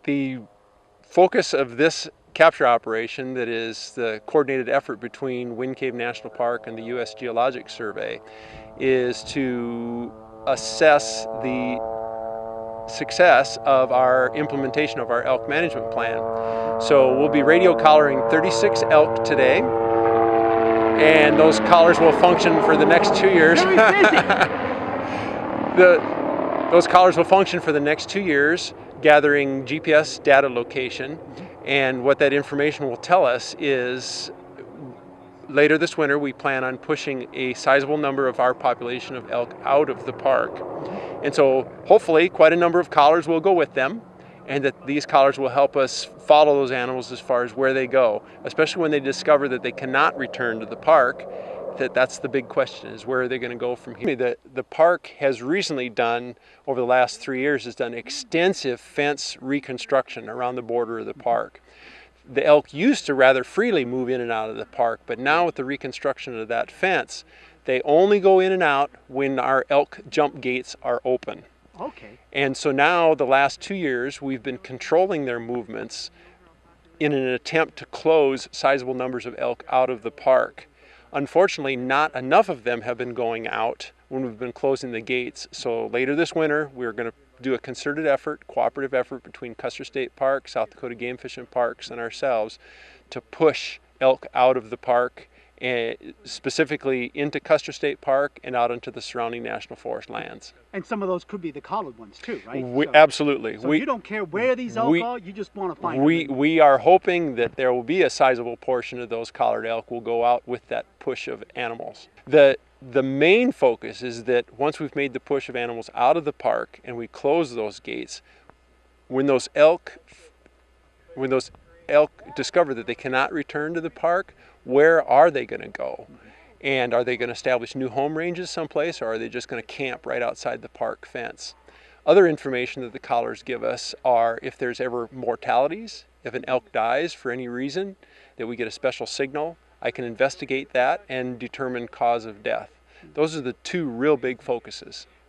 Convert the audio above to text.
The focus of this capture operation, that is the coordinated effort between Wind Cave National Park and the U.S. Geologic Survey, is to assess the success of our implementation of our elk management plan. So we'll be radio collaring 36 elk today, and those collars will function for the next 2 years. Those collars will function for the next 2 years, gathering GPS data location, and what that information will tell us is later this winter we plan on pushing a sizable number of our population of elk out of the park. And so hopefully quite a number of collars will go with them, and that these collars will help us follow those animals as far as where they go, especially when they discover that they cannot return to the park. That's the big question, is where are they going to go from here? The park has recently done, over the last 3 years, has done extensive fence reconstruction around the border of the park. The elk used to rather freely move in and out of the park, but now with the reconstruction of that fence, they only go in and out when our elk jump gates are open. Okay. And so now, the last 2 years, we've been controlling their movements in an attempt to close sizable numbers of elk out of the park. Unfortunately, not enough of them have been going out when we've been closing the gates. So later this winter, we're going to do a concerted effort, cooperative effort between Custer State Park, South Dakota Game Fish and Parks, and ourselves to push elk out of the park, and specifically into Custer State Park and out into the surrounding National Forest lands. And some of those could be the collared ones too, right? Absolutely. So you don't care where these elk are, you just want to find them. We are hoping that there will be a sizable portion of those collared elk will go out with that push of animals. The main focus is that once we've made the push of animals out of the park and we close those gates, when those elk discover that they cannot return to the park, where are they going to go? And are they going to establish new home ranges someplace, or are they just going to camp right outside the park fence? Other information that the collars give us are if there's ever mortalities, if an elk dies for any reason, that we get a special signal, I can investigate that and determine cause of death. Those are the two real big focuses.